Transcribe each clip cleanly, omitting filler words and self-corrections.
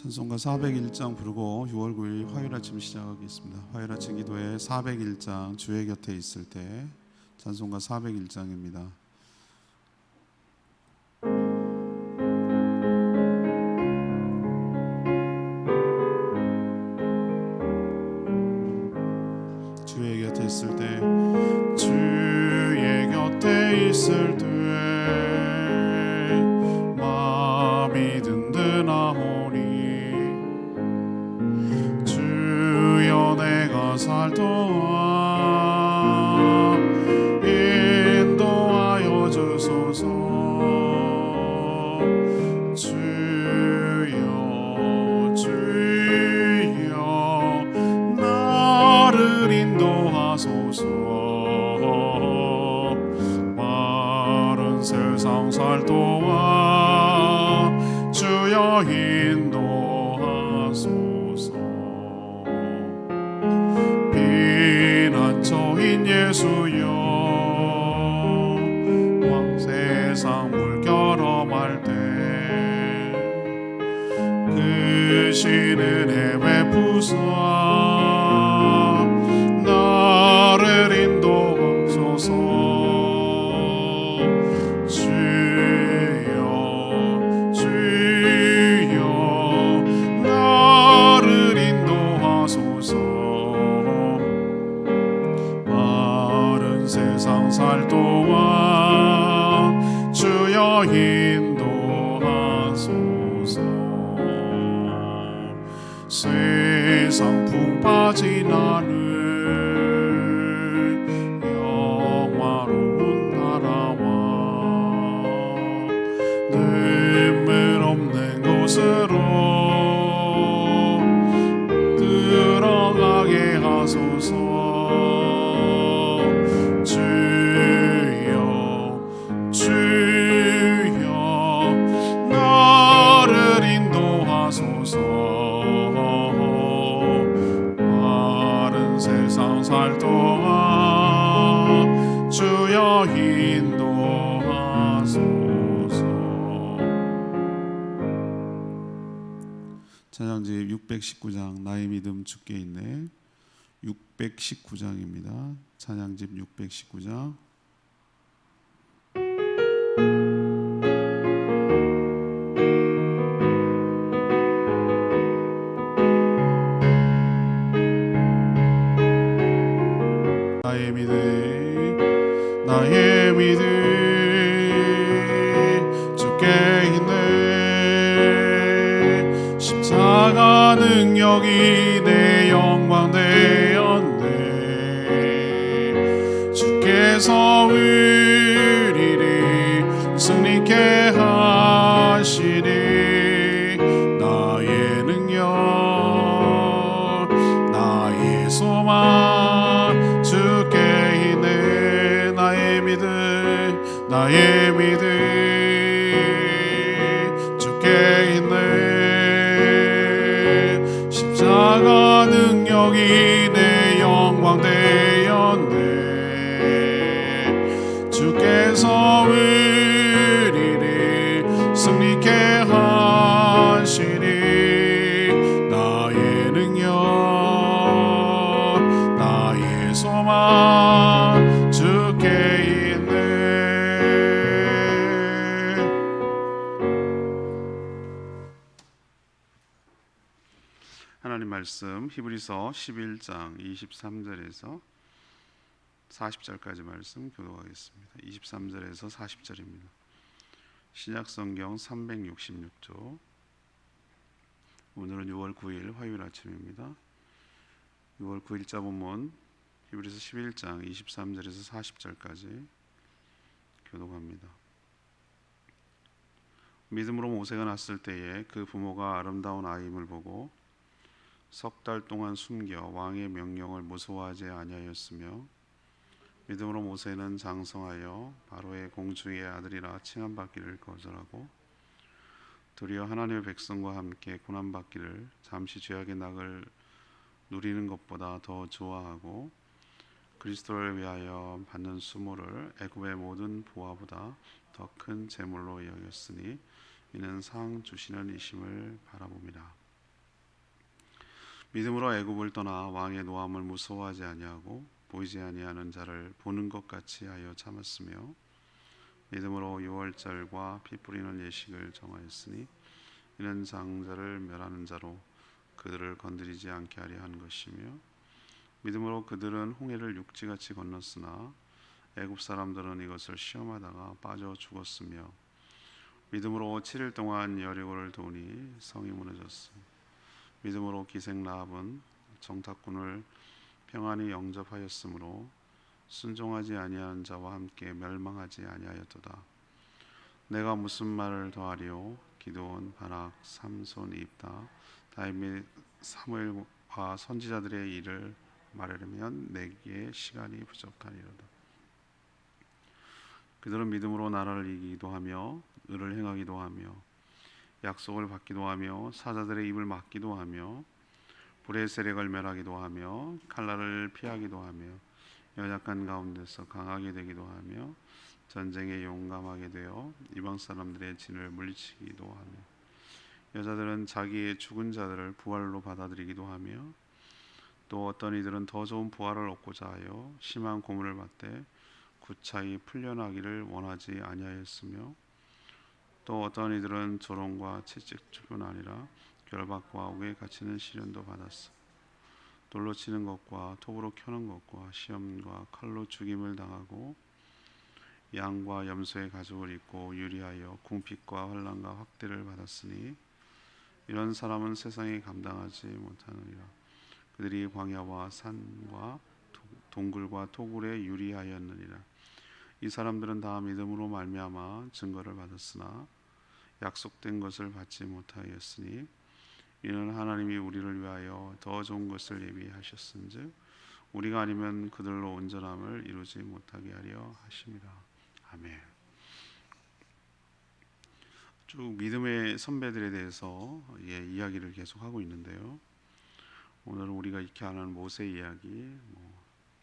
찬송가 401장 부르고 6월 9일 화요일 아침 시작하겠습니다. 화요일 아침 기도회 401장 주의 곁에 있을 때 찬송가 401장입니다. 주의 곁에 있을 때 주의 곁에 있을 때 마음이 든든하오니 주여 내가 살도록 인도하여 주소서. 주여 나를 인도하소서. 바른 세상 살 동안 주여 인도하소서. 피난처인 예수여 세상 물결험할 때 그 신은혜 베푸사 나를 인도하소서. 주여 나를 인도하소서. 바른 세상 살 동안 주여 인도하소서. 세상 풍 빠진 나를 영화로운 나라와 눈물 없는 곳으로 들어가게 하소서. 주여 나를 인도하소서. 바른 세상 살 동안 주여 인도하소서. 찬양집 619장 나의 믿음 주께 있네. 619장입니다. 찬양집 619장. 나의 믿음 주께 있네. 십자가 능력이 내 영광 되었네. 주께서 우리를 승리케 하시니 나의 능력 나의 소망 주께 있네. 나의 믿음 주께 있네. 십자가 능력이 내 영광 되었네. 주께서 우리를 승리케 하시니 나의 능력 나의 소망 주께 하나님 말씀 히브리서 11장 23절에서 40절까지 말씀 교독하겠습니다. 23절에서 40절입니다. 신약성경 366조. 오늘은 6월 9일 화요일 아침입니다. 6월 9일자 본문 히브리서 11장 23절에서 40절까지 교독합니다. 믿음으로 모세가 났을 때에 그 부모가 아름다운 아임을 보고 석 달 동안 숨겨 왕의 명령을 무서워하지 아니하였으며 믿음으로 모세는 장성하여 바로의 공주의 아들이라 칭함받기를 거절하고 도리어 하나님의 백성과 함께 고난받기를 잠시 죄악의 낙을 누리는 것보다 더 좋아하고 그리스도를 위하여 받는 수모를 애굽의 모든 보화보다 더 큰 재물로 여겼으니 이는 상 주시는 이심을 바라봅니다. 믿음으로 애굽을 떠나 왕의 노함을 무서워하지 아니하고 보이지 아니하는 자를 보는 것 같이 하여 참았으며 믿음으로 유월절과 피 뿌리는 예식을 정하였으니 이는 장자를 멸하는 자로 그들을 건드리지 않게 하려 한 것이며 믿음으로 그들은 홍해를 육지같이 건넜으나 애굽 사람들은 이것을 시험하다가 빠져 죽었으며 믿음으로 7일 동안 여리고를 도우니 성이 무너졌으며 믿음으로 기생 라합은 정탐꾼을 평안히 영접하였으므로 순종하지 아니하는 자와 함께 멸망하지 아니하였도다. 내가 무슨 말을 더하리요? 기드온, 바락, 삼손, 입다, 다윗, 사무엘과 선지자들의 일을 말하려면 내게 시간이 부족하니로다. 그들은 믿음으로 나라를 이기기도 하며 의를 행하기도 하며 약속을 받기도 하며 사자들의 입을 막기도 하며 불의 세력을 멸하기도 하며 칼날을 피하기도 하며 연약한 가운데서 강하게 되기도 하며 전쟁에 용감하게 되어 이방 사람들의 진을 물리치기도 하며 여자들은 자기의 죽은 자들을 부활로 받아들이기도 하며 또 어떤 이들은 더 좋은 부활을 얻고자 하여 심한 고문을 받되 구차히 풀려나기를 원하지 아니하였으며 또 어떤 이들은 조롱과 채찍뿐 아니라 결박과 옥에 갇히는 시련도 받았어. 돌로 치는 것과 톱으로 켜는 것과 시험과 칼로 죽임을 당하고 양과 염소의 가죽을 입고 유리하여 궁핍과 환난과 학대를 받았으니 이런 사람은 세상에 감당하지 못하느니라. 그들이 광야와 산과 동굴과 토굴에 유리하였느니라. 이 사람들은 다 믿음으로 말미암아 증거를 받았으나 약속된 것을 받지 못하였으니 이는 하나님이 우리를 위하여 더 좋은 것을 예비하셨은즉 우리가 아니면 그들로 온전함을 이루지 못하게 하려 하심이라. 아멘. 쭉 믿음의 선배들에 대해서 이야기를 계속하고 있는데요. 오늘은 우리가 익히 아는 모세 이야기,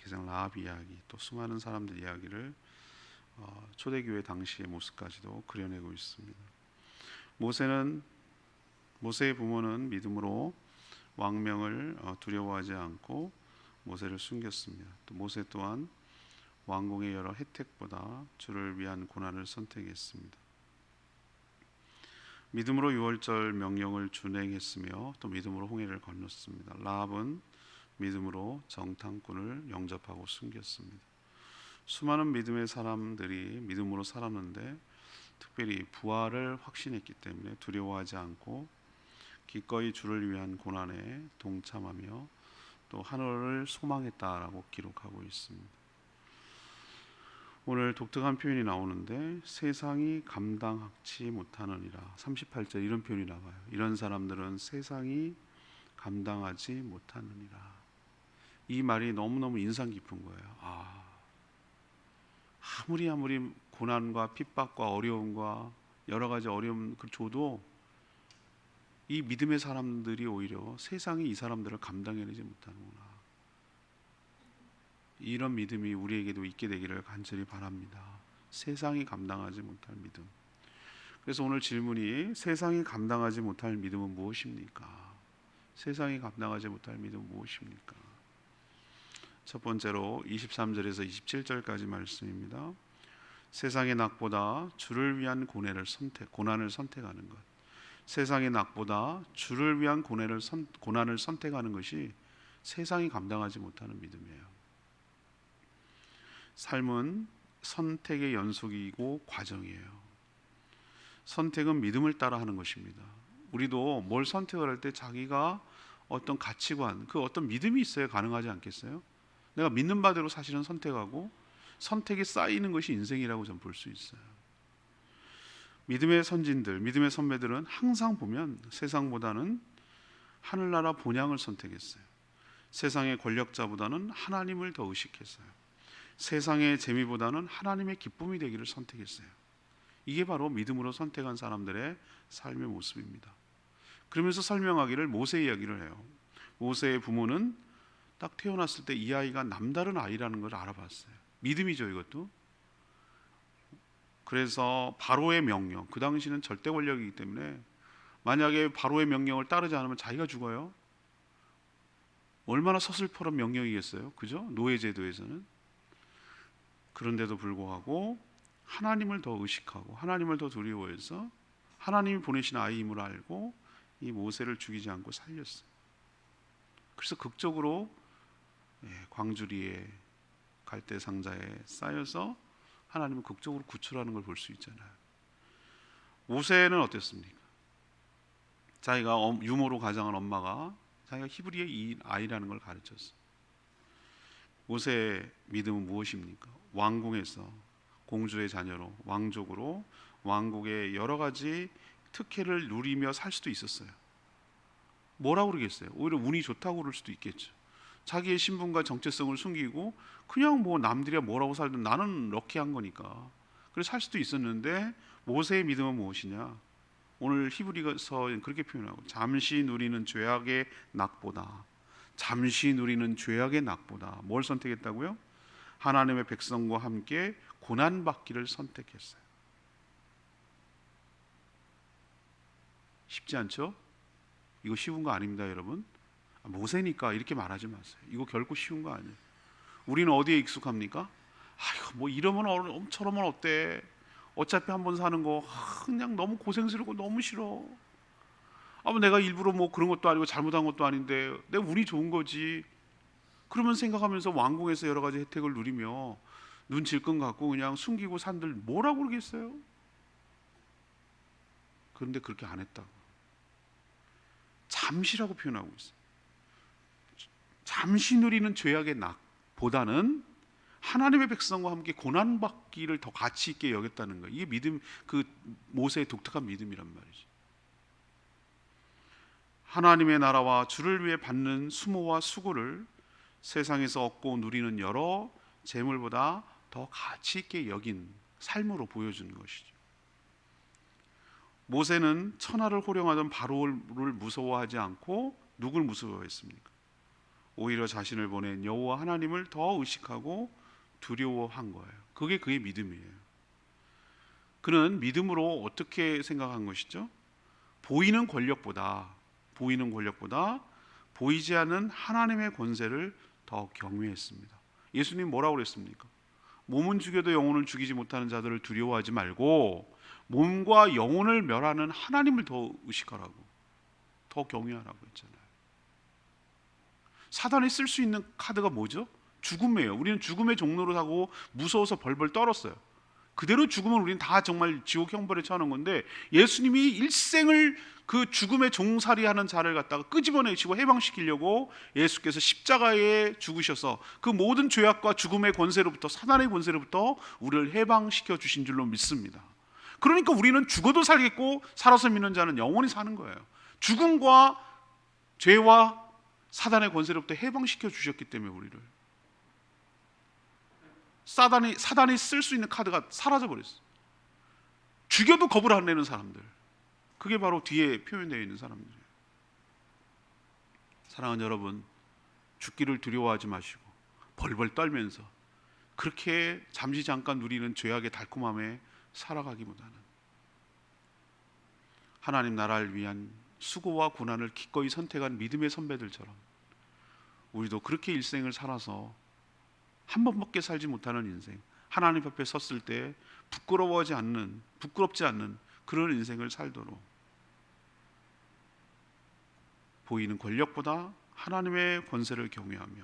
기생 라합 이야기, 또 수많은 사람들 이야기를 초대교회 당시의 모습까지도 그려내고 있습니다. 모세의 부모는 믿음으로 왕명을 두려워하지 않고 모세를 숨겼습니다. 또 모세 또한 왕궁의 여러 혜택보다 주를 위한 고난을 선택했습니다. 믿음으로 유월절 명령을 준행했으며 또 믿음으로 홍해를 건넜습니다. 라합은 믿음으로 정탐꾼을 영접하고 숨겼습니다. 수많은 믿음의 사람들이 믿음으로 살았는데 특별히 부활을 확신했기 때문에 두려워하지 않고 기꺼이 주를 위한 고난에 동참하며 또 하늘을 소망했다라고 기록하고 있습니다. 오늘 독특한 표현이 나오는데 세상이 감당하지 못하느니라. 38절 이런 표현이 나와요. 이런 사람들은 세상이 감당하지 못하느니라. 이 말이 너무너무 인상 깊은 거예요. 아무리 고난과 핍박과 어려움과 여러 가지 어려움을 줘도 이 믿음의 사람들이 오히려 세상이 이 사람들을 감당해내지 못하는구나. 이런 믿음이 우리에게도 있게 되기를 간절히 바랍니다. 세상이 감당하지 못할 믿음. 그래서 오늘 질문이 세상이 감당하지 못할 믿음은 무엇입니까? 세상이 감당하지 못할 믿음은 무엇입니까? 첫 번째로 23절에서 27절까지 말씀입니다. 세상의 낙보다 주를 위한 고난을 선택하는 것. 세상의 낙보다 주를 위한 고난을 선택하는 것이 세상이 감당하지 못하는 믿음이에요. 삶은 선택의 연속이고 과정이에요. 선택은 믿음을 따라 하는 것입니다. 우리도 뭘 선택을 할 때 자기가 어떤 가치관, 그 어떤 믿음이 있어야 가능하지 않겠어요? 내가 믿는 바대로 사실은 선택하고 선택이 쌓이는 것이 인생이라고 저는 볼 수 있어요. 믿음의 선진들, 믿음의 선배들은 항상 보면 세상보다는 하늘나라 본향을 선택했어요. 세상의 권력자보다는 하나님을 더 의식했어요. 세상의 재미보다는 하나님의 기쁨이 되기를 선택했어요. 이게 바로 믿음으로 선택한 사람들의 삶의 모습입니다. 그러면서 설명하기를 모세 이야기를 해요. 모세의 부모는 딱 태어났을 때 이 아이가 남다른 아이라는 걸 알아봤어요. 믿음이죠, 이것도. 그래서 바로의 명령, 그 당시는 절대 권력이기 때문에 만약에 바로의 명령을 따르지 않으면 자기가 죽어요. 얼마나 서슬퍼런 명령이겠어요, 그죠? 노예 제도에서는. 그런데도 불구하고 하나님을 더 의식하고 하나님을 더 두려워해서 하나님이 보내신 아이임을 알고 이 모세를 죽이지 않고 살렸어요. 그래서 극적으로 광주리에 갈대 상자에 쌓여서 하나님은 극적으로 구출하는 걸 볼 수 있잖아요. 모세는 어땠습니까? 자기가 유모로 가장한 엄마가 자기가 히브리의 이 아이라는 걸 가르쳤어요. 모세의 믿음은 무엇입니까? 왕궁에서 공주의 자녀로 왕족으로 왕국의 여러 가지 특혜를 누리며 살 수도 있었어요. 뭐라고 그러겠어요? 오히려 운이 좋다고 그럴 수도 있겠죠. 자기의 신분과 정체성을 숨기고 그냥 뭐 남들이 뭐라고 살든 나는 럭키한 거니까 그래서 살 수도 있었는데, 모세의 믿음은 무엇이냐? 오늘 히브리서는 그렇게 표현하고, 잠시 누리는 죄악의 낙보다, 잠시 누리는 죄악의 낙보다 뭘 선택했다고요? 하나님의 백성과 함께 고난받기를 선택했어요. 쉽지 않죠? 이거 쉬운 거 아닙니다, 여러분. 모세니까 이렇게 말하지 마세요. 이거 결코 쉬운 거 아니에요. 우리는 어디에 익숙합니까? 아이고 뭐 이러면 저러면 어때? 어차피 한 번 사는 거 그냥 너무 고생스럽고 너무 싫어. 뭐 내가 일부러 뭐 그런 것도 아니고 잘못한 것도 아닌데 내 운이 좋은 거지. 그러면 생각하면서 왕궁에서 여러 가지 혜택을 누리며 눈 질끈 갖고 그냥 숨기고 산들 뭐라고 그러겠어요? 그런데 그렇게 안 했다고. 잠시라고 표현하고 있어요. 잠시 누리는 죄악의 낙보다는 하나님의 백성과 함께 고난받기를 더 가치 있게 여겼다는 거예요. 이게 믿음, 그 모세의 독특한 믿음이란 말이죠. 하나님의 나라와 주를 위해 받는 수모와 수고를 세상에서 얻고 누리는 여러 재물보다 더 가치 있게 여긴 삶으로 보여주는 것이죠. 모세는 천하를 호령하던 바로를 무서워하지 않고 누굴 무서워했습니까? 오히려 자신을 보낸 여호와 하나님을 더 의식하고 두려워한 거예요. 그게 그의 믿음이에요. 그는 믿음으로 어떻게 생각한 것이죠? 보이는 권력보다 보이지 않는 하나님의 권세를 더 경외했습니다. 예수님 뭐라고 그랬습니까? 몸은 죽여도 영혼을 죽이지 못하는 자들을 두려워하지 말고 몸과 영혼을 멸하는 하나님을 더 의식하라고, 더 경외하라고 했잖아요. 사단이 쓸 수 있는 카드가 뭐죠? 죽음이에요. 우리는 죽음의 종로로 사고 무서워서 벌벌 떨었어요. 그대로 죽으면 우리는 다 정말 지옥 형벌에 처하는 건데, 예수님이 일생을 그 죽음의 종살이하는 자를 갖다가 끄집어내시고 해방시키려고 예수께서 십자가에 죽으셔서 그 모든 죄악과 죽음의 권세로부터, 사단의 권세로부터 우리를 해방시켜 주신 줄로 믿습니다. 그러니까 우리는 죽어도 살겠고 살아서 믿는 자는 영원히 사는 거예요. 죽음과 죄와 사단의 권세로부터 해방시켜 주셨기 때문에 우리를, 사단이 쓸 수 있는 카드가 사라져 버렸어요. 죽여도 겁을 안 내는 사람들, 그게 바로 뒤에 표현되어 있는 사람들이에요. 사랑하는 여러분, 죽기를 두려워하지 마시고 벌벌 떨면서 그렇게 잠시 잠깐 누리는 죄악의 달콤함에 살아가기보다는 하나님 나라를 위한 수고와 고난을 기꺼이 선택한 믿음의 선배들처럼 우리도 그렇게 일생을 살아서 한 번밖에 살지 못하는 인생, 하나님 앞에 섰을 때 부끄럽지 않는 그런 인생을 살도록, 보이는 권력보다 하나님의 권세를 경외하며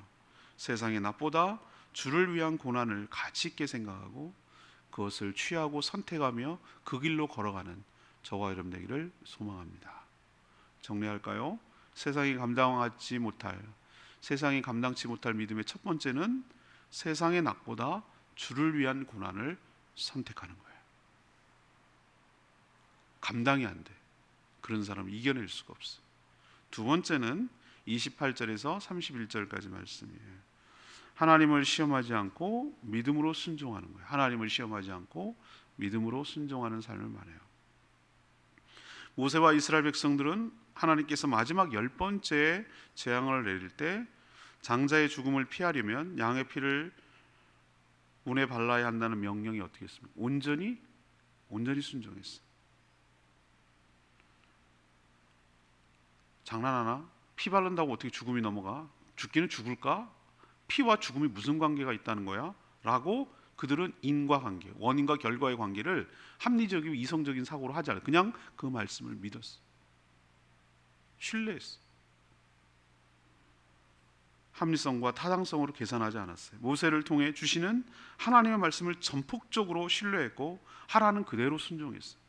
세상의 낫보다 주를 위한 고난을 가치 있게 생각하고 그것을 취하고 선택하며 그 길로 걸어가는 저와 여러분 되기를 소망합니다. 정리할까요? 세상이 감당치 못할 믿음의 첫 번째는 세상의 낙보다 주를 위한 고난을 선택하는 거예요. 감당이 안 돼. 그런 사람은 이겨낼 수가 없어. 두 번째는 28절에서 31절까지 말씀이에요. 하나님을 시험하지 않고 믿음으로 순종하는 거예요. 하나님을 시험하지 않고 믿음으로 순종하는 삶을 말해요. 모세와 이스라엘 백성들은 하나님께서 마지막 10번째 재앙을 내릴 때 장자의 죽음을 피하려면 양의 피를 운에 발라야 한다는 명령이 어떻게 했습니까? 온전히 순종했어. 장난하나? 피 바른다고 어떻게 죽음이 넘어가? 죽기는 죽을까? 피와 죽음이 무슨 관계가 있다는 거야? 라고 그들은 인과관계, 원인과 결과의 관계를 합리적이고 이성적인 사고로 하지 않아요. 그냥 그 말씀을 믿었어. 신뢰했어. 합리성과 타당성으로 계산하지 않았어요. 모세를 통해 주시는 하나님의 말씀을 전폭적으로 신뢰했고 하라는 그대로 순종했어요.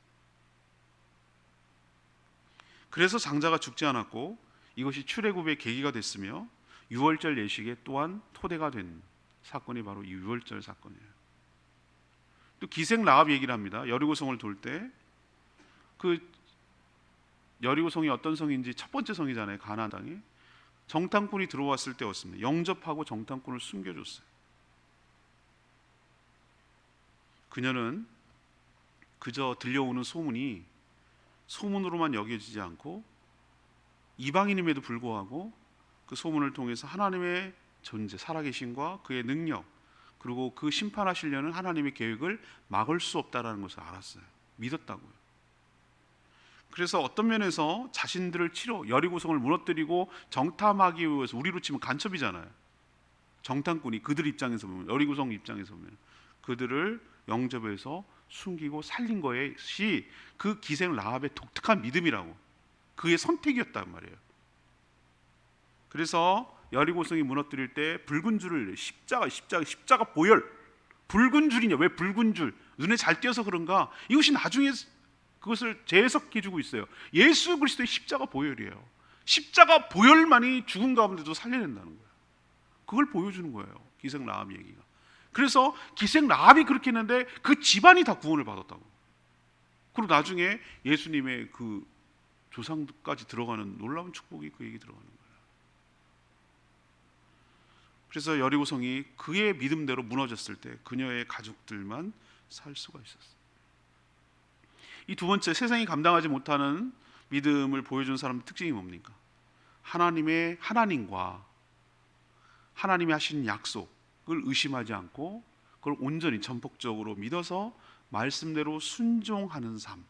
그래서 장자가 죽지 않았고 이것이 출애굽의 계기가 됐으며 유월절 예식에 또한 토대가 된 사건이 바로 이 유월절 사건이에요. 또 기생 라합 얘기를 합니다. 여리고성을 돌 때 그 여리고성이 어떤 성인지 첫 번째 성이잖아요. 가나안 땅에 정탐꾼이 들어왔을 때였습니다. 영접하고 정탐꾼을 숨겨줬어요. 그녀는 그저 들려오는 소문이 소문으로만 여겨지지 않고 이방인임에도 불구하고 그 소문을 통해서 하나님의 존재, 살아계심과 그의 능력, 그리고 그 심판하시려는 하나님의 계획을 막을 수 없다라는 것을 알았어요. 믿었다고요. 그래서 어떤 면에서 자신들을 여리고성을 무너뜨리고 정탐하기 위해서, 우리로 치면 간첩이잖아요. 정탐꾼이 그들 입장에서 보면, 여리고성 입장에서 보면 그들을 영접해서 숨기고 살린 것이 그 기생 라합의 독특한 믿음이라고, 그의 선택이었단 말이에요. 그래서 여리고성이 무너뜨릴 때 붉은 줄을 십자가 보혈, 붉은 줄이냐, 왜 붉은 줄, 눈에 잘 띄어서 그런가, 이것이 나중에 그것을 재해석해 주고 있어요. 예수 그리스도의 십자가 보혈이에요. 십자가 보혈만이 죽은 가운데도 살려낸다는 거예요. 그걸 보여주는 거예요, 기생 라합 얘기가. 그래서 기생 라합이 그렇게 했는데 그 집안이 다 구원을 받았다고. 그리고 나중에 예수님의 그 조상까지 들어가는 놀라운 축복이 그 얘기 들어가는 거예요. 그래서 여리고성이 그의 믿음대로 무너졌을 때 그녀의 가족들만 살 수가 있었어요. 이 두 번째, 세상이 감당하지 못하는 믿음을 보여준 사람의 특징이 뭡니까? 하나님과 하나님이 하신 약속을 의심하지 않고 그걸 온전히 전폭적으로 믿어서 말씀대로 순종하는 사람,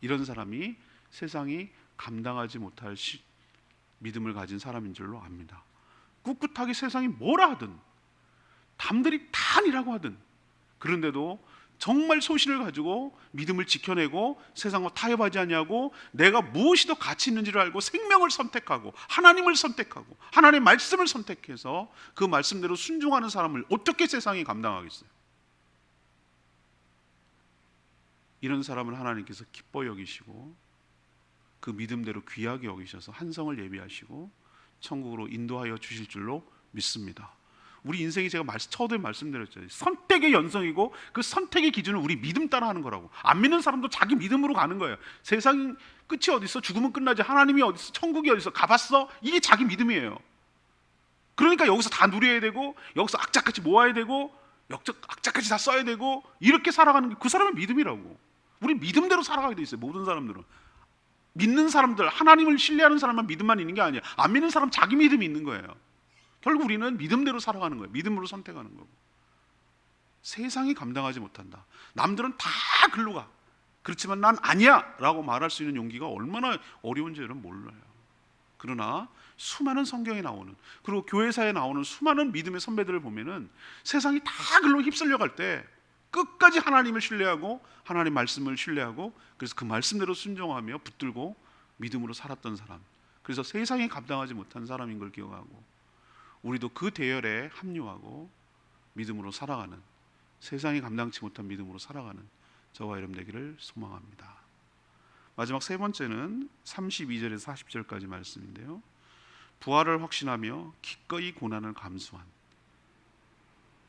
이런 사람이 세상이 감당하지 못할 믿음을 가진 사람인 줄로 압니다. 꿋꿋하게 세상이 뭐라 하든, 남들이 다 아니라고 하든, 그런데도 정말 소신을 가지고 믿음을 지켜내고 세상과 타협하지 않냐고, 내가 무엇이 더 가치 있는지를 알고 생명을 선택하고 하나님을 선택하고 하나님의 말씀을 선택해서 그 말씀대로 순종하는 사람을 어떻게 세상이 감당하겠어요? 이런 사람을 하나님께서 기뻐 여기시고 그 믿음대로 귀하게 여기셔서 한성을 예비하시고 천국으로 인도하여 주실 줄로 믿습니다. 우리 인생이, 제가 처음에 말씀드렸죠, 선택의 연성이고 그 선택의 기준은 우리 믿음 따라 하는 거라고. 안 믿는 사람도 자기 믿음으로 가는 거예요. 세상 끝이 어디 있어? 죽으면 끝나지. 하나님이 어디 있어? 천국이 어디 있어? 가봤어? 이게 자기 믿음이에요. 그러니까 여기서 다 누려야 되고, 여기서 악착같이 모아야 되고, 악착같이 다 써야 되고, 이렇게 살아가는 게 그 사람의 믿음이라고. 우리 믿음대로 살아가게 돼 있어요. 모든 사람들은. 믿는 사람들, 하나님을 신뢰하는 사람만 믿음만 있는 게 아니에요. 안 믿는 사람 자기 믿음이 있는 거예요. 결국 우리는 믿음대로 살아가는 거예요. 믿음으로 선택하는 거고. 세상이 감당하지 못한다. 남들은 다 글로 가. 그렇지만 난 아니야 라고 말할 수 있는 용기가 얼마나 어려운지 여러분 몰라요. 그러나 수많은 성경에 나오는, 그리고 교회사에 나오는 수많은 믿음의 선배들을 보면은 세상이 다 글로 휩쓸려 갈 때 끝까지 하나님을 신뢰하고 하나님 말씀을 신뢰하고, 그래서 그 말씀대로 순종하며 붙들고 믿음으로 살았던 사람, 그래서 세상이 감당하지 못한 사람인 걸 기억하고 우리도 그 대열에 합류하고 믿음으로 살아가는, 세상이 감당치 못한 믿음으로 살아가는 저와 여러분 되기를 소망합니다. 마지막 세 번째는 32절에서 40절까지 말씀인데요, 부활을 확신하며 기꺼이 고난을 감수한,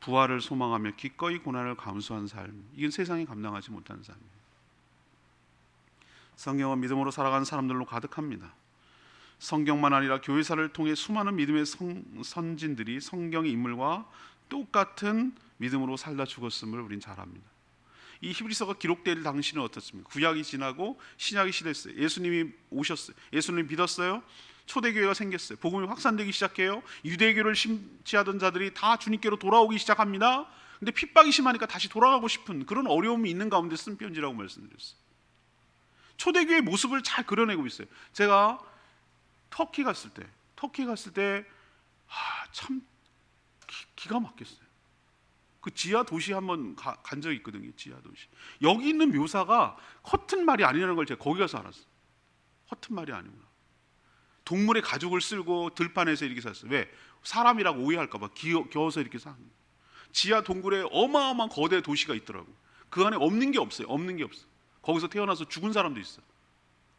부활을 소망하며 기꺼이 고난을 감수한 삶, 이건 세상이 감당하지 못한 삶이에요. 성경은 믿음으로 살아가는 사람들로 가득합니다. 성경만 아니라 교회사를 통해 수많은 믿음의 선진들이 성경의 인물과 똑같은 믿음으로 살다 죽었음을 우린 잘 압니다. 이 히브리서가 기록될 당시는 어떻습니까? 구약이 지나고 신약이 시대했어요. 예수님이 오셨어요. 예수님 믿었어요. 초대교회가 생겼어요. 복음이 확산되기 시작해요. 유대교를 심취하던 자들이 다 주님께로 돌아오기 시작합니다. 근데 핍박이 심하니까 다시 돌아가고 싶은 그런 어려움이 있는 가운데 쓴 편지라고 말씀드렸어요. 초대교회의 모습을 잘 그려내고 있어요. 제가 터키 갔을 때 터키 갔을 때 참 기가 막혔어요. 그 지하 도시 한번 간 적이 있거든요. 지하 도시. 여기 있는 묘사가 허튼 말이 아니라는 걸 제가 거기 가서 알았어요. 허튼 말이 아니구나. 동물의 가죽을 쓸고 들판에서 이렇게 샀어요. 왜? 사람이라고 오해할까 봐 겨워서 이렇게 산 거예요. 지하 동굴에 어마어마한 거대 도시가 있더라고. 그 안에 없는 게 없어요. 없는 게 없어. 거기서 태어나서 죽은 사람도 있어.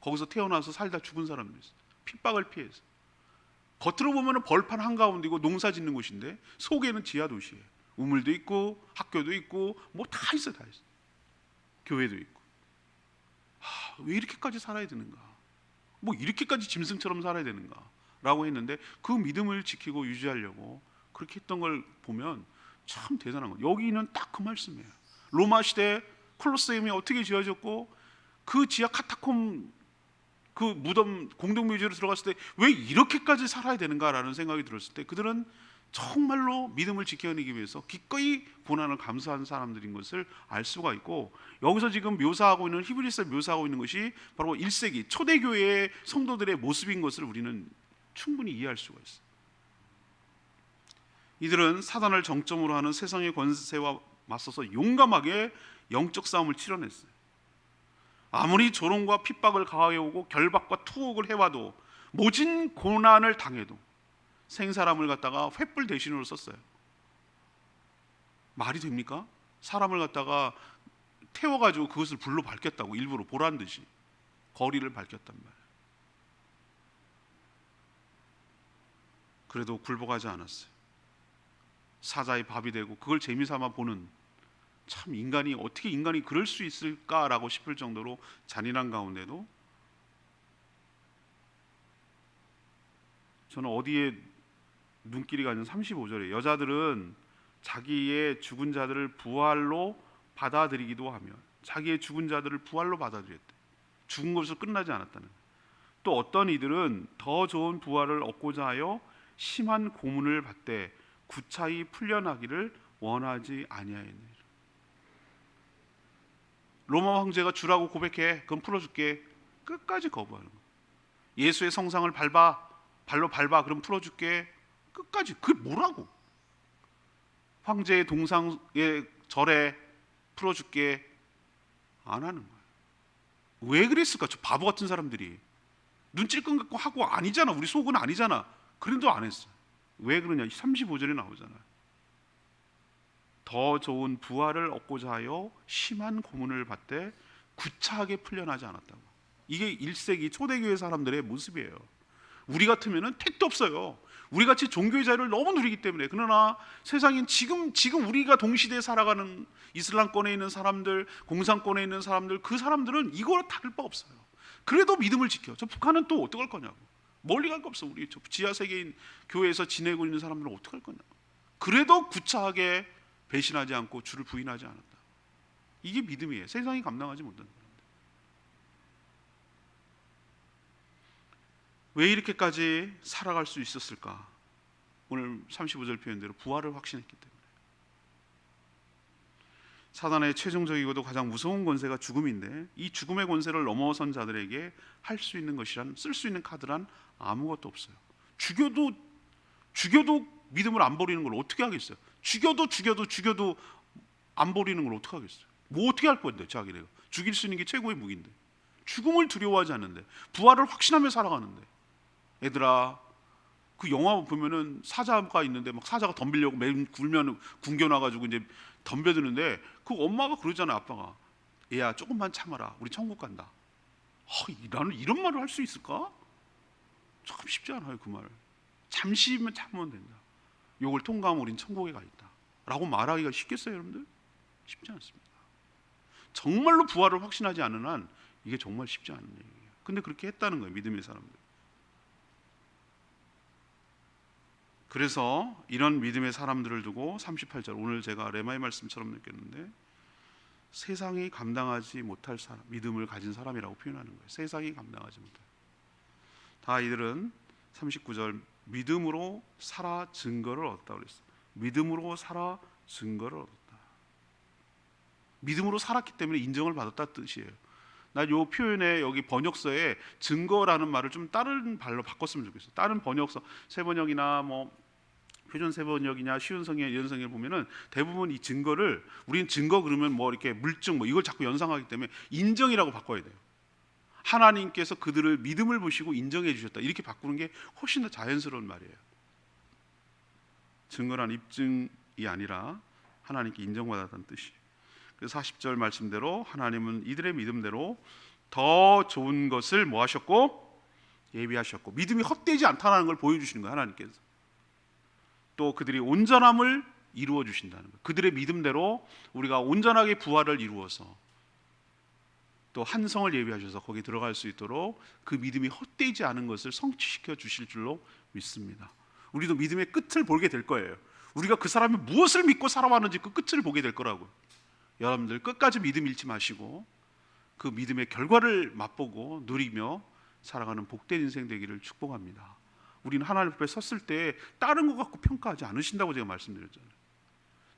거기서 태어나서 살다 죽은 사람도 있어. 핍박을 피해서. 겉으로 보면 벌판 한가운데고 농사 짓는 곳인데 속에는 지하 도시예요. 우물도 있고 학교도 있고 뭐 다 있어, 다 있어. 교회도 있고. 왜 이렇게까지 살아야 되는가? 뭐 이렇게까지 짐승처럼 살아야 되는가? 라고 했는데 그 믿음을 지키고 유지하려고 그렇게 했던 걸 보면 참 대단한 거예요. 여기는 딱 그 말씀이에요. 로마 시대 콜로세움이 어떻게 지어졌고 그 지하 카타콤 그 무덤 공동묘지로 들어갔을 때 왜 이렇게까지 살아야 되는가라는 생각이 들었을 때 그들은 정말로 믿음을 지켜내기 위해서 기꺼이 고난을 감수한 사람들인 것을 알 수가 있고, 여기서 지금 묘사하고 있는 히브리서 묘사하고 있는 것이 바로 1세기 초대교회의 성도들의 모습인 것을 우리는 충분히 이해할 수가 있어요. 이들은 사단을 정점으로 하는 세상의 권세와 맞서서 용감하게 영적 싸움을 치러냈어요. 아무리 조롱과 핍박을 가하게 오고 결박과 투옥을 해와도 모진 고난을 당해도 생사람을 갖다가 횃불 대신으로 썼어요. 말이 됩니까? 사람을 갖다가 태워가지고 그것을 불로 밝혔다고, 일부러 보란 듯이 거리를 밝혔단 말이에요. 그래도 굴복하지 않았어요. 사자의 밥이 되고 그걸 재미삼아 보는, 참 인간이 어떻게 인간이 그럴 수 있을까라고 싶을 정도로 잔인한 가운데도 저는 어디에 눈길이 가는 35절에 여자들은 자기의 죽은 자들을 부활로 받아들이기도 하며, 자기의 죽은 자들을 부활로 받아들였대. 죽은 것으로 끝나지 않았다는. 또 어떤 이들은 더 좋은 부활을 얻고자 하여 심한 고문을 받되 구차히 풀려나기를 원하지 아니하였느니라. 로마 황제가 주라고 고백해, 그럼 풀어줄게. 끝까지 거부하는 거예요. 예수의 성상을 발로 밟아, 그럼 풀어줄게. 끝까지. 그게 뭐라고? 황제의 동상에 절에 풀어줄게. 안 하는 거예요. 왜 그랬을까? 저 바보 같은 사람들이. 눈 찔끔 갖고 하고 아니잖아. 우리 속은 아니잖아. 그래도 안 했어. 왜 그러냐? 35절에 나오잖아요. 더 좋은 부활을 얻고자 하여 심한 고문을 받되 구차하게 풀려나지 않았다고. 이게 1세기 초대교회 사람들의 모습이에요. 우리 같으면은 택도 없어요. 우리 같이 종교의 자유를 너무 누리기 때문에. 그러나 세상엔 지금 우리가 동시대에 살아가는 이슬람권에 있는 사람들, 공산권에 있는 사람들, 그 사람들은 이거와 다를 바 없어요. 그래도 믿음을 지켜. 저 북한은 또 어떡할 거냐고. 멀리 갈 거 없어. 우리 저 지하 세계인 교회에서 지내고 있는 사람들은 어떡할 거냐고. 그래도 구차하게 배신하지 않고 주를 부인하지 않았다. 이게 믿음이에요. 세상이 감당하지 못한다. 왜 이렇게까지 살아갈 수 있었을까? 오늘 35절 표현대로 부활을 확신했기 때문에. 사단의 최종적이고도 가장 무서운 권세가 죽음인데, 이 죽음의 권세를 넘어선 자들에게 할 수 있는 것이란, 쓸 수 있는 카드란 아무것도 없어요. 죽여도 믿음을 안 버리는 걸 어떻게 하겠어요? 죽여도 안 버리는 걸 어떻게 하겠어요? 뭐 어떻게 할 건데, 자기네가 죽일 수 있는 게 최고의 무기인데. 죽음을 두려워하지 않는데, 부활을 확신하며 살아가는데. 얘들아, 그 영화 보면은 사자가 있는데 막 사자가 덤비려고 맨 굴면 굶겨놔가지고 이제 덤벼드는데 그 엄마가 그러잖아. 아빠가, 얘야 조금만 참아라, 우리 천국 간다. 나는 이런 말을 할 수 있을까? 참 쉽지 않아요. 그 말. 잠시만 참으면 된다. 요걸 통과하면 우린 천국에 가 있다 라고 말하기가 쉽겠어요, 여러분들? 쉽지 않습니다. 정말로 부활을 확신하지 않는 한 이게 정말 쉽지 않은 얘기예요. 근데 그렇게 했다는 거예요, 믿음의 사람들. 그래서 이런 믿음의 사람들을 두고 38절, 오늘 제가 레마의 말씀처럼 느꼈는데, 세상이 감당하지 못할 사람, 믿음을 가진 사람이라고 표현하는 거예요. 세상이 감당하지 못할. 다 이들은 39절, 믿음으로 살아 증거를 얻었다고 그랬어요. 믿음으로 살아 증거를 얻었다. 믿음으로 살았기 때문에 인정을 받았다는 뜻이에요. 나 요 표현에 여기 번역서에 증거라는 말을 좀 다른 말로 바꿨으면 좋겠어요. 다른 번역서 세번역이나 뭐 표준 세번역이냐 쉬운 성경 이런 성경을 보면은 대부분 이 증거를 우리는 증거 그러면 뭐 이렇게 물증 뭐 이걸 자꾸 연상하기 때문에 인정이라고 바꿔야 돼요. 하나님께서 그들을 믿음을 보시고 인정해 주셨다 이렇게 바꾸는 게 훨씬 더 자연스러운 말이에요. 증거란 입증이 아니라 하나님께 인정받았다는 뜻이에요. 그래서 40절 말씀대로 하나님은 이들의 믿음대로 더 좋은 것을 뭐 하셨고 예비하셨고 믿음이 헛되지 않다는 걸 보여주시는 거예요. 하나님께서 또 그들이 온전함을 이루어 주신다는 거예요. 그들의 믿음대로 우리가 온전하게 부활을 이루어서 또 한성을 예비하셔서 거기 들어갈 수 있도록 그 믿음이 헛되지 않은 것을 성취시켜 주실 줄로 믿습니다. 우리도 믿음의 끝을 보게 될 거예요. 우리가 그 사람이 무엇을 믿고 살아왔는지 그 끝을 보게 될 거라고요. 여러분들 끝까지 믿음 잃지 마시고 그 믿음의 결과를 맛보고 누리며 살아가는 복된 인생 되기를 축복합니다. 우리는 하나님 앞에 섰을 때 다른 것 갖고 평가하지 않으신다고 제가 말씀드렸잖아요.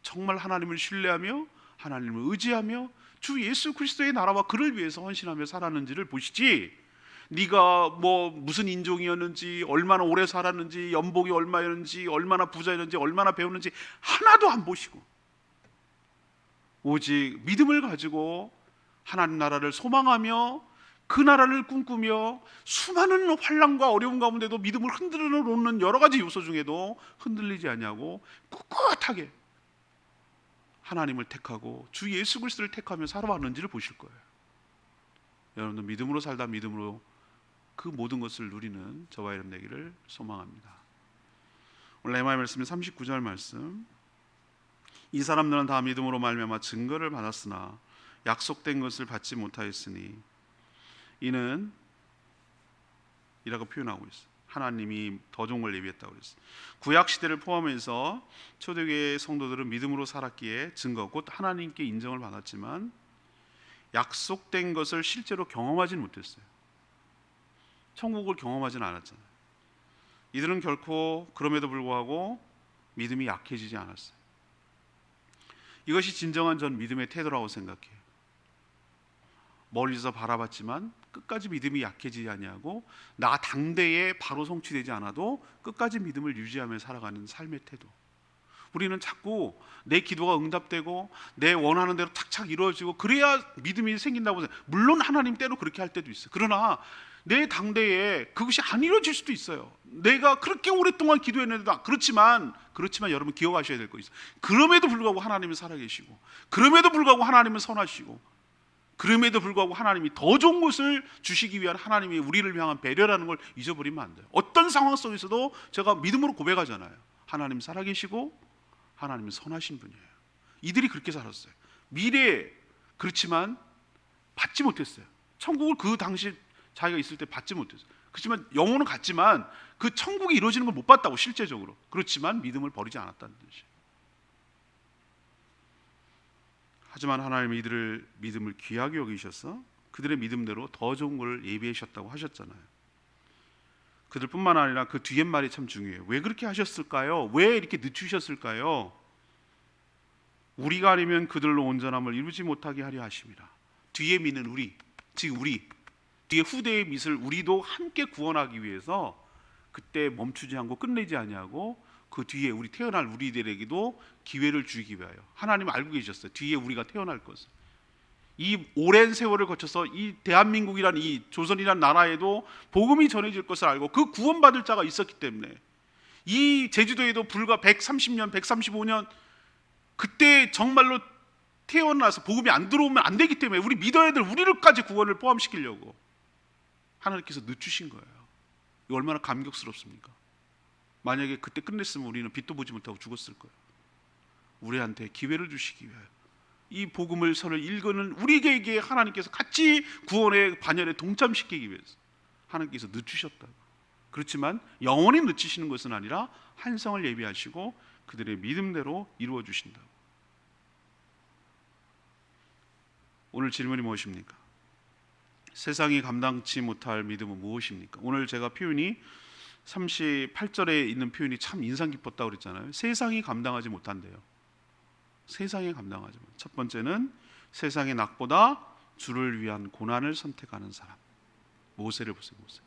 정말 하나님을 신뢰하며 하나님을 의지하며 주 예수 그리스도의 나라와 그를 위해서 헌신하며 살았는지를 보시지, 네가 뭐 무슨 인종이었는지 얼마나 오래 살았는지 연봉이 얼마였는지 얼마나 부자였는지 얼마나 배웠는지 하나도 안 보시고 오직 믿음을 가지고 하나님 나라를 소망하며 그 나라를 꿈꾸며 수많은 환난과 어려움 가운데도 믿음을 흔들어 놓는 여러 가지 요소 중에도 흔들리지 않냐고 꿋꿋하게 하나님을 택하고 주 예수 그리스도를 택하며 살아왔는지를 보실 거예요. 여러분들 믿음으로 살다 믿음으로 그 모든 것을 누리는 저와 여러분 되기를 소망합니다. 오늘 레마의 말씀은 39절 말씀. 이 사람들은 다 믿음으로 말미암아 증거를 받았으나 약속된 것을 받지 못하였으니 이는 이라고 표현하고 있어요. 하나님이 더 좋은 걸 예비했다고 그랬어요. 구약 시대를 포함해서 초대교회 성도들은 믿음으로 살았기에 증거 곧 하나님께 인정을 받았지만 약속된 것을 실제로 경험하지는 못했어요. 천국을 경험하지는 않았잖아요. 이들은 결코 그럼에도 불구하고 믿음이 약해지지 않았어요. 이것이 진정한 전 믿음의 태도라고 생각해요. 멀리서 바라봤지만 끝까지 믿음이 약해지지 아니하고 나 당대에 바로 성취되지 않아도 끝까지 믿음을 유지하며 살아가는 삶의 태도. 우리는 자꾸 내 기도가 응답되고 내 원하는 대로 탁탁 이루어지고 그래야 믿음이 생긴다고 생각해요. 물론 하나님 때로 그렇게 할 때도 있어요. 그러나 내 당대에 그것이 안 이루어질 수도 있어요. 내가 그렇게 오랫동안 기도했는데도 그렇지만 여러분 기억하셔야 될 거 있어요. 그럼에도 불구하고 하나님은 살아계시고 그럼에도 불구하고 하나님은 선하시고 그럼에도 불구하고 하나님이 더 좋은 것을 주시기 위한 하나님이 우리를 향한 배려라는 걸 잊어버리면 안 돼요. 어떤 상황 속에서도 제가 믿음으로 고백하잖아요. 하나님 살아계시고 하나님은 선하신 분이에요. 이들이 그렇게 살았어요. 미래에 그렇지만 받지 못했어요. 천국을 그 당시 자기가 있을 때 받지 못했어요. 그렇지만 영혼은 갔지만 그 천국이 이루어지는 걸 못 봤다고 실제적으로. 그렇지만 믿음을 버리지 않았다는 뜻이에요. 하지만 하나님은 이들을 믿음을 귀하게 여기셔서 그들의 믿음대로 더 좋은 걸 예비하셨다고 하셨잖아요. 그들뿐만 아니라 그 뒤에 말이 참 중요해요. 왜 그렇게 하셨을까요? 왜 이렇게 늦추셨을까요? 우리가 아니면 그들로 온전함을 이루지 못하게 하려 하심이라. 뒤에 믿는 우리, 즉 우리 뒤에 후대의 밑을 우리도 함께 구원하기 위해서 그때 멈추지 않고 끝내지 아니하고 그 뒤에 우리 태어날 우리들에게도 기회를 주기 위하여 하나님 알고 계셨어요. 뒤에 우리가 태어날 것을. 이 오랜 세월을 거쳐서 이 대한민국이란 이 조선이란 나라에도 복음이 전해질 것을 알고 그 구원받을 자가 있었기 때문에 이 제주도에도 불과 130년, 135년 그때 정말로 태어나서 복음이 안 들어오면 안 되기 때문에 우리 믿어야 될 우리를까지 구원을 포함시키려고 하나님께서 늦추신 거예요. 이거 얼마나 감격스럽습니까? 만약에 그때 끝냈으면 우리는 빛도 보지 못하고 죽었을 거예요. 우리한테 기회를 주시기 위하여 이 복음을 선을 읽는 우리에게 하나님께서 같이 구원의 반열에 동참시키기 위해서 하나님께서 늦추셨다. 그렇지만 영원히 늦추시는 것은 아니라 한성을 예비하시고 그들의 믿음대로 이루어 주신다고. 오늘 질문이 무엇입니까? 세상이 감당치 못할 믿음은 무엇입니까? 오늘 제가 표현이 38절에 있는 표현이 참 인상 깊었다고 그랬잖아요. 세상이 감당하지 못한대요. 세상이 감당하지 못. 첫 번째는 세상의 낙보다 주를 위한 고난을 선택하는 사람. 모세를 보세요. 모세.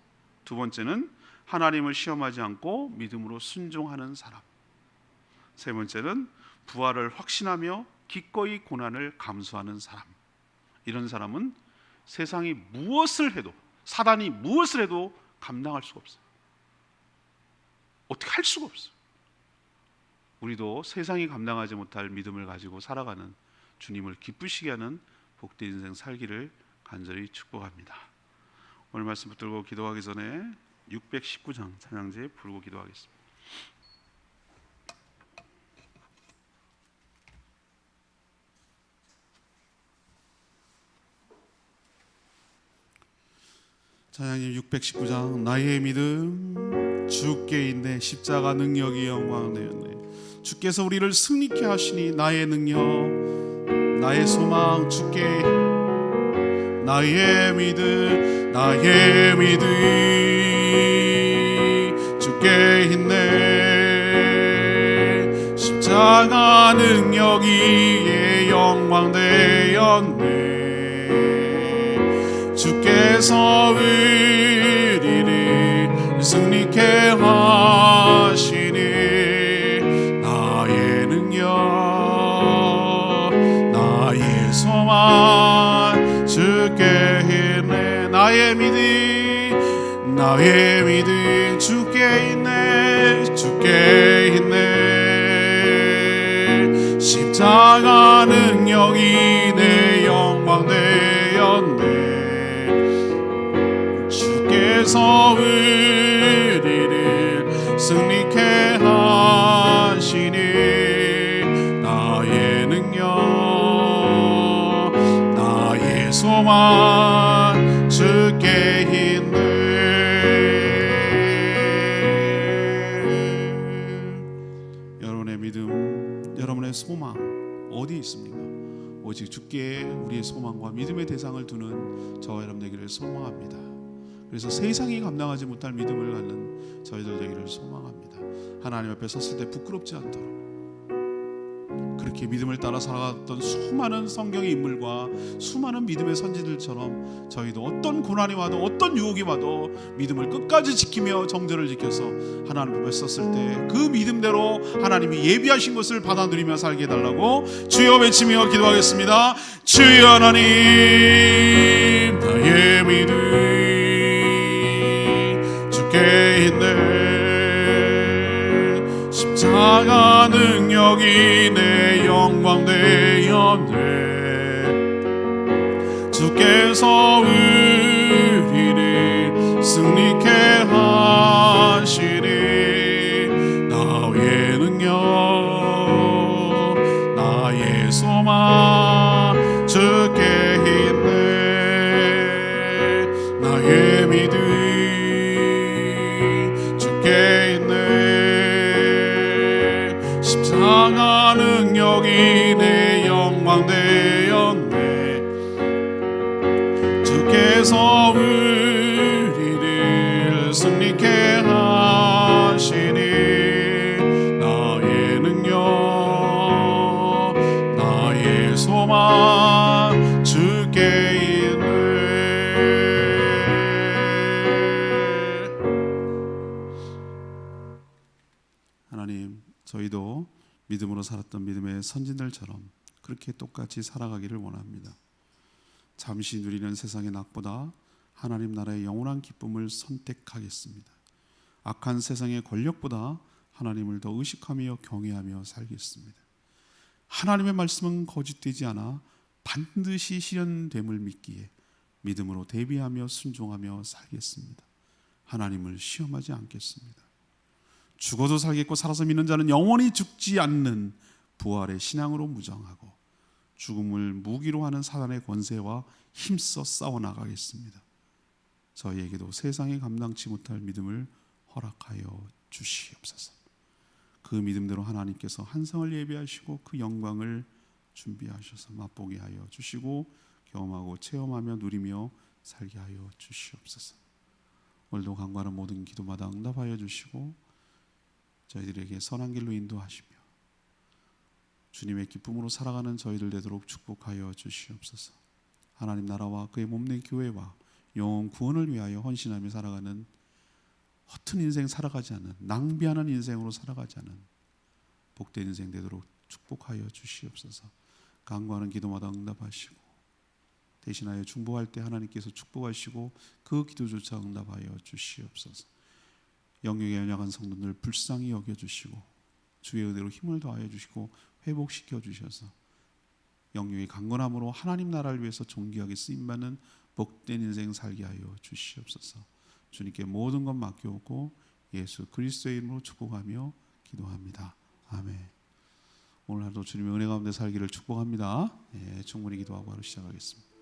두 번째는 하나님을 시험하지 않고 믿음으로 순종하는 사람. 세 번째는 부활을 확신하며 기꺼이 고난을 감수하는 사람. 이런 사람은 세상이 무엇을 해도, 사단이 무엇을 해도 감당할 수가 없어요. 어떻게 할 수가 없어요. 우리도 세상이 감당하지 못할 믿음을 가지고 살아가는, 주님을 기쁘시게 하는 복된 인생 살기를 간절히 축복합니다. 오늘 말씀 붙들고 기도하기 전에 619장 찬양제 부르고 기도하겠습니다. 찬양님 619장. 나의 믿음 주께 있네, 십자가 능력이 영광되었네. 주께서 우리를 승리케 하시니 나의 능력, 나의 소망 주께. 나의 믿음, 나의 믿음 주께 있네. 십자가 능력이 영광되었네. 주께서 우리를 승리케 하시니 나의 능력, 나의 소망 주께 있네. 나의 믿음, 나의 믿음 주께 있네. 주께 있네. 십자가 능력이 내 영광되었네. 주께서 우리를 승리케 하시니 나의 능력, 나의 소망 주께 있네. 여러분의 믿음, 여러분의 소망 어디 있습니까? 오직 주께 우리의 소망과 믿음의 대상을 두는 저와 여러분 되기를 소망합니다. 그래서 세상이 감당하지 못할 믿음을 갖는 저희들 되기를 소망합니다. 하나님 앞에 섰을 때 부끄럽지 않도록, 그렇게 믿음을 따라 살아갔던 수많은 성경의 인물과 수많은 믿음의 선지들처럼 저희도 어떤 고난이 와도 어떤 유혹이 와도 믿음을 끝까지 지키며 정절을 지켜서 하나님 앞에 섰을 때 그 믿음대로 하나님이 예비하신 것을 받아 누리며 살게 해달라고 주여 외치며 기도하겠습니다. 주여 하나님, 나의 믿음 주께 있네. 십자가 능력이 내 영광되었네. 주께서 우리를 승리케 하시니 나의 능력, 나의 소망 주께 있네. 나의 믿음 주께 있네. 십자가 능력이 내 영광되었네. 주께서 우리를 승리케 하시니 나의 능력, 나의 소망 주께 있네. 하나님, 저희도 믿음으로 살았던 믿음의 선진들처럼 그렇게 똑같이 살아가기를 원합니다. 잠시 누리는 세상의 낙보다 하나님 나라의 영원한 기쁨을 선택하겠습니다. 악한 세상의 권력보다 하나님을 더 의식하며 경외하며 살겠습니다. 하나님의 말씀은 거짓되지 않아 반드시 실현됨을 믿기에 믿음으로 대비하며 순종하며 살겠습니다. 하나님을 시험하지 않겠습니다. 죽어도 살겠고 살아서 믿는 자는 영원히 죽지 않는 부활의 신앙으로 무장하고 죽음을 무기로 하는 사단의 권세와 힘써 싸워나가겠습니다. 저희에게도 세상에 감당치 못할 믿음을 허락하여 주시옵소서. 그 믿음대로 하나님께서 한상을 예비하시고 그 영광을 준비하셔서 맛보게 하여 주시고 경험하고 체험하며 누리며 살게 하여 주시옵소서. 오늘도 간과하는 모든 기도마다 응답하여 주시고 저희들에게 선한 길로 인도하시며 주님의 기쁨으로 살아가는 저희들 되도록 축복하여 주시옵소서. 하나님 나라와 그의 몸된 교회와 영혼 구원을 위하여 헌신하며 살아가는 허튼 인생 살아가지 않는, 낭비하는 인생으로 살아가지 않는 복된 인생 되도록 축복하여 주시옵소서. 간구하는 기도마다 응답하시고 대신하여 중보할 때 하나님께서 축복하시고 그 기도조차 응답하여 주시옵소서. 영육에 연약한 성도들 불쌍히 여겨주시고 주의 은혜로 힘을 더하여 주시고 회복시켜 주셔서 영육의 강건함으로 하나님 나라를 위해서 존귀하게 쓰임받는 복된 인생 살게 하여 주시옵소서. 주님께 모든 것 맡겨오고 예수 그리스도의 이름으로 축복하며 기도합니다. 아멘. 오늘 하루도 주님의 은혜 가운데 살기를 축복합니다. 예, 충분히 기도하고 하루 시작하겠습니다.